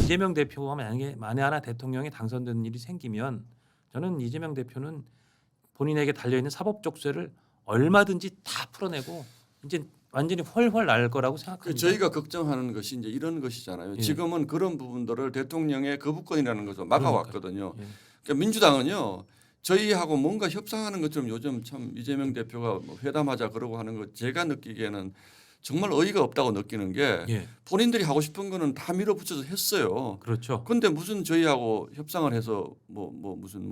이재명 대표가 만에 하나 대통령이 당선되는 일이 생기면 저는 이재명 대표는 본인에게 달려있는 사법적 쇠를 얼마든지 다 풀어내고 이제 완전히 훨훨 날 거라고 생각합니다. 저희가 걱정하는 것이 이제 이런 것이잖아요. 예. 지금은 그런 부분들을 대통령의 거부권이라는 것을 막아왔거든요. 예. 그러니까 민주당은요. 저희하고 뭔가 협상하는 것처럼 요즘 참 이재명 대표가 뭐 회담하자 그러고 하는 거 제가 느끼기에는 정말 어이가 없다고 느끼는 게 예. 본인들이 하고 싶은 거는 다 밀어붙여서 했어요. 그렇죠. 근데 무슨 저희하고 협상을 해서 무슨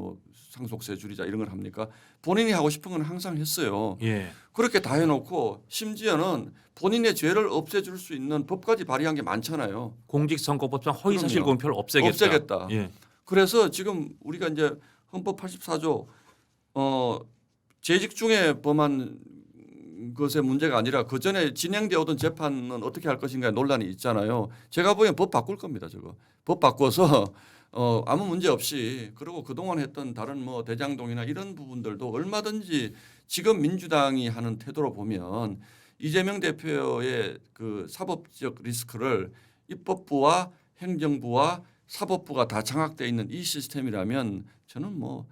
상속세 줄이자 이런 걸 합니까? 본인이 하고 싶은 건 항상 했어요. 예. 그렇게 다 해놓고 심지어는 본인의 죄를 없애줄 수 있는 법까지 발의한 게 많잖아요. 공직선거법상 허위사실 그럼요. 공표를 없애겠다. 없애겠다. 예. 그래서 지금 우리가 이제 헌법 84조 재직 중에 범한 것의 문제가 아니라 그 전에 진행되어 오던 재판은 어떻게 할 것인가 논란이 있잖아요. 제가 보기엔 법 바꿀 겁니다. 저거 법 바꿔서 아무 문제 없이 그리고 그동안 했던 다른 뭐 대장동이나 이런 부분들도 얼마든지 지금 민주당이 하는 태도로 보면 이재명 대표의 그 사법적 리스크를 입법부와 행정부와 사법부가 다 장악되어 있는 이 시스템이라면 저는 뭐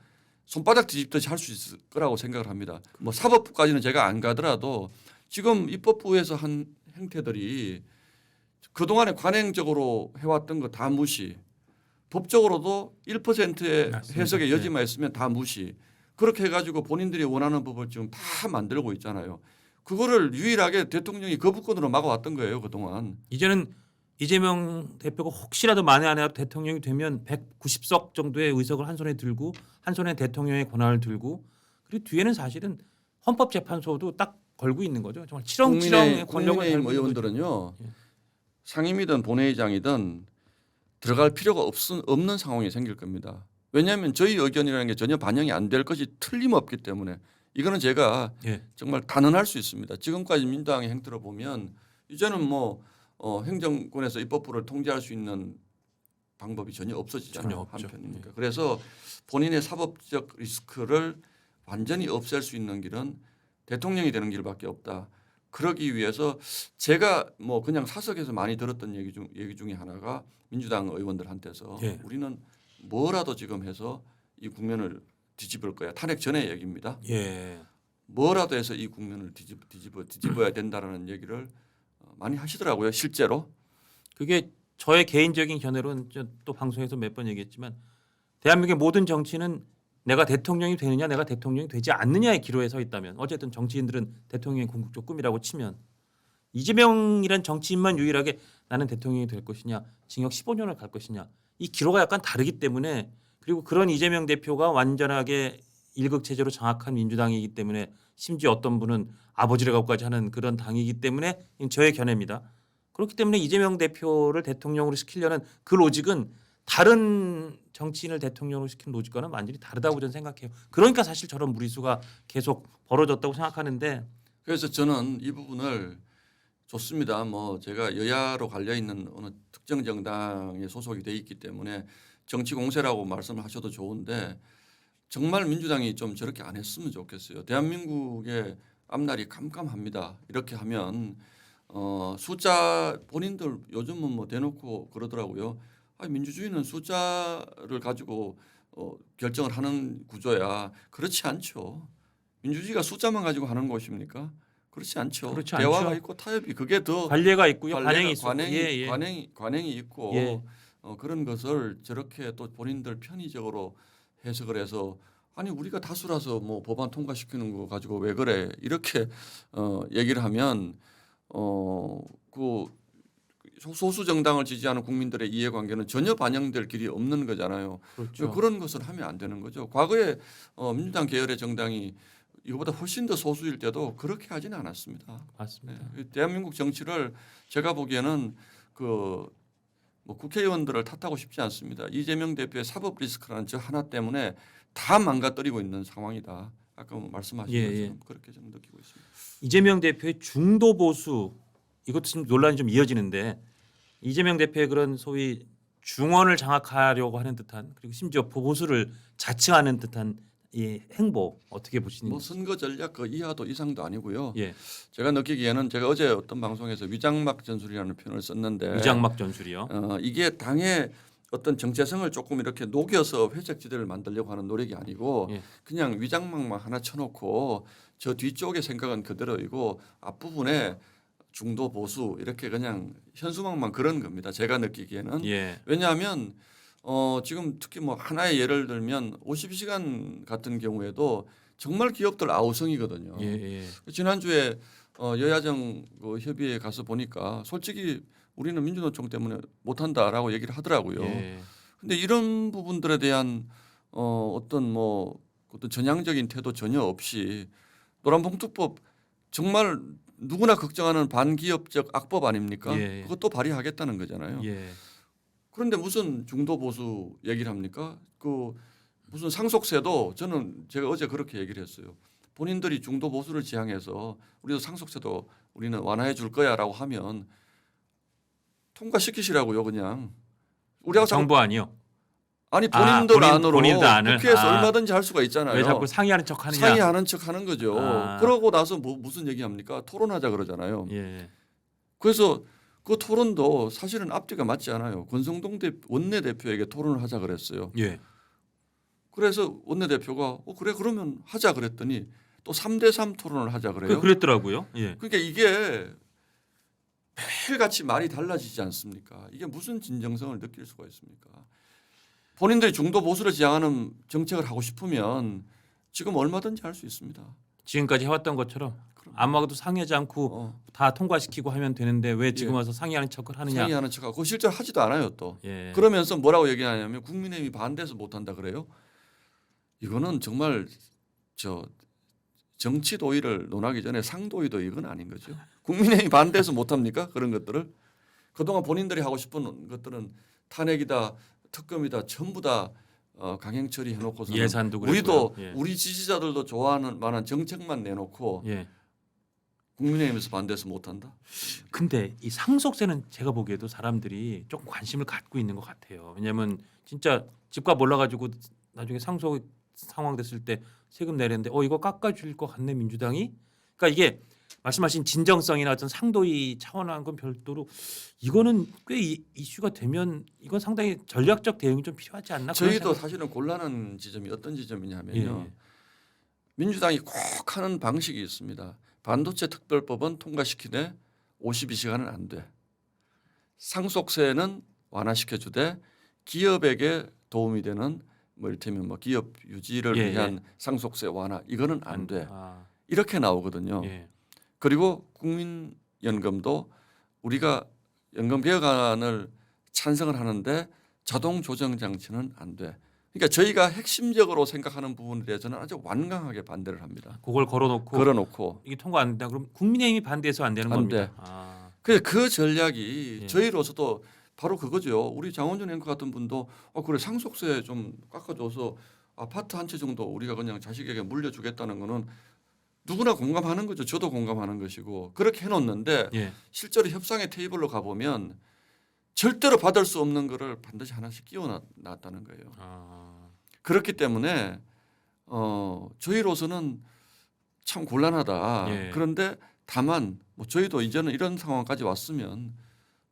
손바닥 뒤집듯이 할 수 있을 거라고 생각을 합니다. 뭐 사법부까지는 제가 안 가더라도 지금 입법부에서 한 행태들이 그동안에 관행적으로 해왔던 거 다 무시, 법적으로도 1%의 맞습니다. 해석의 여지만 있으면 다 무시. 그렇게 해가지고 본인들이 원하는 법을 지금 다 만들고 있잖아요. 그거를 유일하게 대통령이 거부권으로 막아왔던 거예요 그동안. 이제는 이재명 대표가 혹시라도 만에 하나 대통령이 되면 190석 정도의 의석을 한 손에 들고 한 손에 대통령의 권한을 들고 그리고 뒤에는 사실은 헌법재판소도 딱 걸고 있는 거죠. 정말 치렁치렁의 권력을 국민의힘 걸고 있는 거죠. 의원들은요. 예. 상임이든 본회의장이든 들어갈 필요가 없는 상황이 생길 겁니다. 왜냐하면 저희 의견이라는 게 전혀 반영이 안 될 것이 틀림없기 때문에 이거는 제가 예. 정말 단언할 수 있습니다. 지금까지 민주당의 행태로 보면 이제는 뭐 행정권에서 입법부를 통제할 수 있는 방법이 전혀 없어지잖아요. 전혀 없죠. 한편이니까. 예. 그래서 본인의 사법적 리스크를 완전히 없앨 수 있는 길은 대통령이 되는 길밖에 없다. 그러기 위해서 제가 뭐 그냥 사석에서 많이 들었던 얘기 중에 하나가 민주당 의원들한테서 예. 우리는 뭐라도 지금 해서 이 국면을 뒤집을 거야. 탄핵 전의 얘기입니다. 예. 뭐라도 해서 이 국면을 뒤집어야 된다라는 얘기를 많이 하시더라고요. 실제로. 그게 저의 개인적인 견해로는 또 방송에서 몇 번 얘기했지만 대한민국의 모든 정치는 내가 대통령이 되느냐 내가 대통령이 되지 않느냐의 기로에 서 있다면 어쨌든 정치인들은 대통령의 궁극적 꿈이라고 치면 이재명이란 정치인만 유일하게 나는 대통령이 될 것이냐 징역 15년을 갈 것이냐 이 기로가 약간 다르기 때문에 그리고 그런 이재명 대표가 완전하게 일극체제로 장악한 민주당이기 때문에 심지어 어떤 분은 아버지라고까지 하는 그런 당이기 때문에 저의 견해입니다. 그렇기 때문에 이재명 대표를 대통령으로 시키려는 그 로직은 다른 정치인을 대통령으로 시키는 로직과는 완전히 다르다고 저는 생각해요. 그러니까 사실 저런 무리수가 계속 벌어졌다고 생각하는데 그래서 저는 이 부분을 좋습니다. 뭐 제가 여야로 갈려 있는 어느 특정 정당에 소속이 돼 있기 때문에 정치 공세라고 말씀을 하셔도 좋은데 정말 민주당이 좀 저렇게 안 했으면 좋겠어요. 대한민국의 앞날이 깜깜합니다. 이렇게 하면 숫자 본인들 요즘은 뭐 대놓고 그러더라고요. 민주주의는 숫자를 가지고 결정을 하는 구조야. 그렇지 않죠. 민주주의가 숫자만 가지고 하는 것입니까? 그렇지 않죠. 그렇지 대화가 않죠. 있고 타협이 그게 더 관례가 있고요. 관행이 있고 관행이 있고 예. 그런 것을 저렇게 또 본인들 편의적으로 해석을 해서 아니 우리가 다수라서 뭐 법안 통과시키는 거 가지고 왜 그래 이렇게 얘기를 하면 그 소수 정당을 지지하는 국민들의 이해관계는 전혀 반영될 길이 없는 거잖아요. 그렇죠. 그런 것을 하면 안 되는 거죠. 과거에 민주당 계열의 정당이 이거보다 훨씬 더 소수일 때도 그렇게 하지는 않았습니다. 맞습니다. 네. 대한민국 정치를 제가 보기에는 뭐 국회의원들을 탓하고 싶지 않습니다. 이재명 대표의 사법 리스크라는 저 하나 때문에 다 망가뜨리고 있는 상황이다. 아까 말씀하신 예, 것처럼 예. 그렇게 좀 느끼고 있습니다. 이재명 대표의 중도 보수 이것도 지금 논란이 좀 이어지는데 이재명 대표의 그런 소위 중원을 장악하려고 하는 듯한 그리고 심지어 보수를 자칭하는 듯한 이 행보 어떻게 보시는지. 뭐 선거 전략 그 이하도 이상도 아니고요. 예. 제가 느끼기에는 제가 어제 어떤 방송에서 위장막 전술이라는 표현을 썼는데 위장막 전술이요. 이게 당의 어떤 정체성을 조금 이렇게 녹여서 회색지대를 만들려고 하는 노력이 아니고 예. 그냥 위장막만 하나 쳐놓고 저 뒤쪽의 생각은 그대로이고 앞부분에 중도 보수 이렇게 그냥 현수막만 그런 겁니다. 제가 느끼기에는. 예. 왜냐하면 지금 특히 뭐 하나의 예를 들면 52시간 같은 경우에도 정말 기업들 아우성이거든요. 예. 예. 지난주에 여야정 그 협의회 가서 보니까 솔직히 우리는 민주노총 때문에 못한다라고 얘기를 하더라고요. 예. 근데 이런 부분들에 대한 어떤 전향적인 태도 전혀 없이 노란봉투법 정말 누구나 걱정하는 반기업적 악법 아닙니까? 예. 그것도 발의하겠다는 거잖아요. 예. 그런데 무슨 중도 보수 얘기를 합니까? 그 무슨 상속세도 저는 제가 어제 그렇게 얘기를 했어요. 본인들이 중도 보수를 지향해서 우리도 상속세도 우리는 완화해 줄 거야라고 하면 통과시키시라고요, 그냥. 우리가 정부 아니요. 아니 본인들 안으로 본인들 안을. 국회에서 얼마든지 할 수가 있잖아요. 왜 자꾸 상의하는 척하느냐. 상의하는 척 하는 거죠. 아. 그러고 나서 무슨 얘기합니까? 토론하자 그러잖아요. 예. 그래서 그 토론도 사실은 앞뒤가 맞지 않아요. 권성동 원내대표에게 토론을 하자 그랬어요. 예. 그래서 원내대표가 그래 그러면 하자 그랬더니 또 3대3 토론을 하자 그래요. 그랬더라고요. 예. 그러니까 이게 매일같이 말이 달라지지 않습니까? 이게 무슨 진정성을 느낄 수가 있습니까? 본인들이 중도 보수를 지향하는 정책을 하고 싶으면 지금 얼마든지 할 수 있습니다. 지금까지 해왔던 것처럼 그럼. 아무하고도 상의하지 않고 다 통과시키고 하면 되는데 왜 지금 예. 와서 상의하는 척을 하느냐. 상의하는 척하고 그거 실제로 하지도 않아요 또. 예. 그러면서 뭐라고 얘기하냐면 국민의힘이 반대해서 못한다 그래요. 이거는 정말 정치 도의를 논하기 전에 상도의도 이건 아닌 거죠. 국민의힘이 반대해서 못합니까? 그런 것들을. 그동안 본인들이 하고 싶은 것들은 탄핵이다 특검이다 전부 다 강행 처리해놓고서 예산도 우리도 그랬고요. 예. 우리 지지자들도 좋아하는 만한 정책만 내놓고 예. 국민의힘에서 반대해서 못한다. 근데 이 상속세는 제가 보기에도 사람들이 조금 관심을 갖고 있는 것 같아요. 왜냐하면 진짜 집값 올라가지고 나중에 상속 상황 됐을 때 세금 내는데 이거 깎아줄 것 같네 민주당이. 그러니까 이게 말씀하신 진정성이나 어떤 상도의 차원한 건 별도로 이거는 꽤 이슈가 되면 이건 상당히 전략적 대응이 좀 필요하지 않나? 그런 저희도 생각- 사실은 곤란한 지점이 어떤 지점이냐면요. 예. 민주당이 꼭 하는 방식이 있습니다. 반도체 특별법은 통과시키되 52시간은 안 돼. 상속세는 완화시켜주되 기업에게 도움이 되는 이를테면 기업 유지를 예, 위한 상속세 완화 이거는 안 돼. 아, 이렇게 나오거든요. 예. 그리고 국민연금도 우리가 연금 개혁안을 찬성을 하는데 자동 조정 장치는 안 돼. 그러니까 저희가 핵심적으로 생각하는 부분에 대해서는 아주 완강하게 반대를 합니다. 그걸 걸어놓고 걸어놓고 이게 통과 안 된다. 그럼 국민의힘이 반대해서 안 되는 안 겁니다. 돼. 아, 그 전략이 예. 저희로서도 바로 그거죠. 우리 장원준 앵커 같은 분도 그래 상속세 좀 깎아줘서 아파트 한 채 정도 우리가 그냥 자식에게 물려주겠다는 거는 누구나 공감하는 거죠. 저도 공감하는 것이고 그렇게 해놓는데 예. 실제로 협상의 테이블로 가보면 절대로 받을 수 없는 거를 반드시 하나씩 끼워놨다는 거예요. 아, 그렇기 때문에 저희로서는 참 곤란하다. 예. 그런데 다만 저희도 이제는 이런 상황까지 왔으면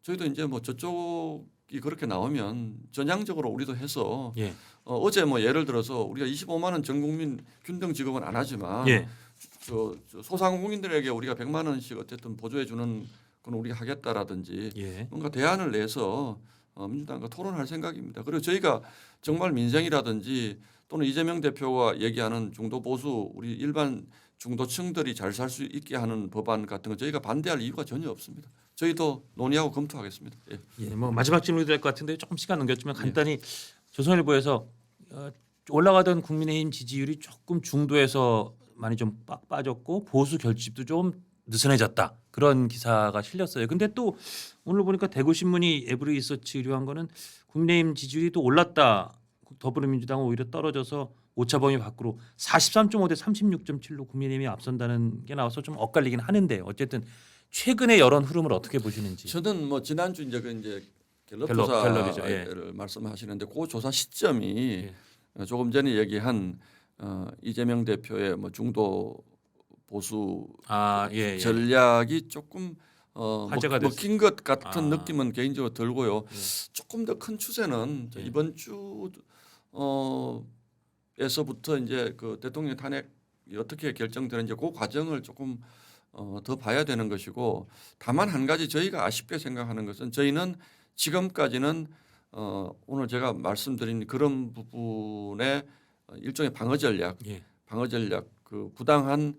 저희도 이제 저쪽이 그렇게 나오면 전향적으로 우리도 해서 예. 어제 예를 들어서 우리가 25만 원 전 국민 균등 지급은 안 하지만 예. 소상공인들에게 우리가 100만 원씩 어쨌든 보조해 주는 건 우리가 하겠다라든지 예. 뭔가 대안을 내서 민주당과 토론할 생각입니다. 그리고 저희가 정말 민생이라든지 또는 이재명 대표가 얘기하는 중도 보수 우리 일반 중도층들이 잘 살 수 있게 하는 법안 같은 거 저희가 반대할 이유가 전혀 없습니다. 저희도 논의하고 검토하겠습니다. 예. 예. 마지막 질문이 될 것 같은데 조금 시간 넘겼지만 간단히 조선일보에서 올라가던 국민의힘 지지율이 조금 중도에서 많이 좀 빠졌고 보수 결집도 좀 느슨해졌다 그런 기사가 실렸어요. 근데 또 오늘 보니까 대구신문이 에브리 리서치 의뢰한 거는 국민의힘 지지율이 또 올랐다. 더불어민주당은 오히려 떨어져서 오차 범위 밖으로 43.5 대 36.7로 국민의힘이 앞선다는 게 나와서 좀 엇갈리긴 하는데 어쨌든 최근의 여론 흐름을 어떻게 보시는지. 저는 지난주 이제 갤럽 갤럽이죠. 조사를 예. 말씀하시는데 그 조사 시점이 조금 전에 얘기한 이재명 대표의 뭐 중도 보수 예. 전략이 조금 화제가 먹힌 것 같은 아. 느낌은 개인적으로 들고요. 예. 조금 더 큰 추세는 예. 이번 주 에서부터 이제 그 대통령 탄핵이 어떻게 결정되는지 그 과정을 조금 더 봐야 되는 것이고, 다만 한 가지 저희가 아쉽게 생각하는 것은, 저희는 지금까지는 오늘 제가 말씀드린 그런 부분의 일종의 방어 전략, 예. 그 부당한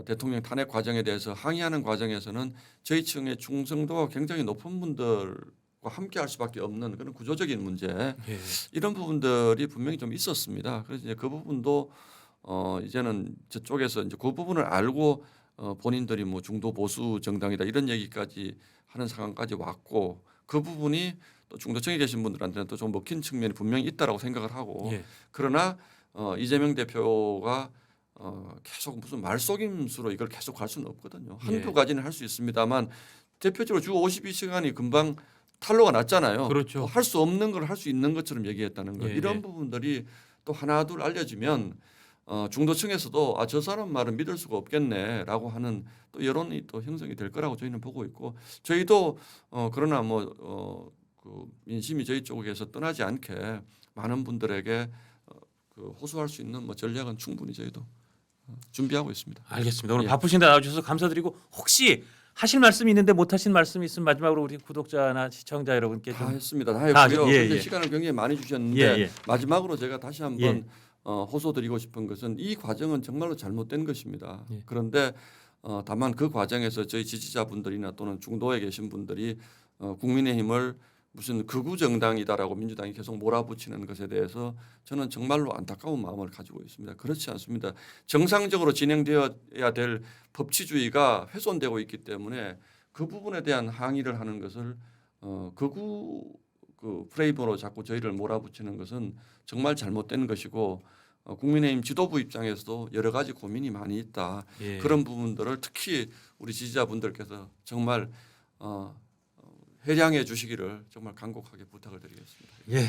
대통령 탄핵 과정에 대해서 항의하는 과정에서는 저희 층의 충성도가 굉장히 높은 분들과 함께 할 수밖에 없는 그런 구조적인 문제, 예. 이런 부분들이 분명히 좀 있었습니다. 그래서 이제 그 부분도 이제는 저쪽에서 이제 그 부분을 알고 본인들이 뭐 중도 보수 정당이다 이런 얘기까지 하는 상황까지 왔고, 그 부분이 또 중도층에 계신 분들한테는 또 좀 먹힌 측면이 분명히 있다라고 생각을 하고, 예. 그러나 이재명 대표가 계속 무슨 말속임수로 이걸 계속 갈 수는 없거든요. 한두 예. 가지는 할 수 있습니다만, 대표적으로 주 52시간이 금방 탄로가 났잖아요. 그렇죠. 할 수 없는 걸 할 수 있는 것처럼 얘기했다는 거. 예, 이런 예. 부분들이 또 하나둘 알려지면 중도층에서도 저 사람 말은 믿을 수가 없겠네라고 하는 또 여론이 또 형성이 될 거라고 저희는 보고 있고, 저희도 그러나 그 민심이 저희 쪽에서 떠나지 않게 많은 분들에게 그 호소할 수 있는 뭐 전략은 충분히 저희도 준비하고 있습니다. 알겠습니다. 오늘 예. 바쁘신데 나와주셔서 감사드리고, 혹시 하실 말씀이 있는데 못 하신 말씀이 있으면 마지막으로 우리 구독자나 시청자 여러분께 다 좀. 했습니다. 다 다 했고요. 예, 근데 예. 시간을 굉장히 많이 주셨는데 예, 예. 마지막으로 제가 다시 한번 예. 호소드리고 싶은 것은, 이 과정은 정말로 잘못된 것입니다. 예. 그런데 다만 그 과정에서 저희 지지자분들이나 또는 중도에 계신 분들이 국민의힘을 무슨 극우 정당이다라고 민주당이 계속 몰아붙이는 것에 대해서 저는 정말로 안타까운 마음을 가지고 있습니다. 그렇지 않습니다. 정상적으로 진행되어야 될 법치주의가 훼손되고 있기 때문에 그 부분에 대한 항의를 하는 것을 극우 그 프레임으로 자꾸 저희를 몰아붙이는 것은 정말 잘못된 것이고, 국민의힘 지도부 입장에서도 여러 가지 고민이 많이 있다. 예. 그런 부분들을 특히 우리 지지자분들께서 정말 회량해 주시기를 정말 간곡하게 부탁을 드리겠습니다. 예.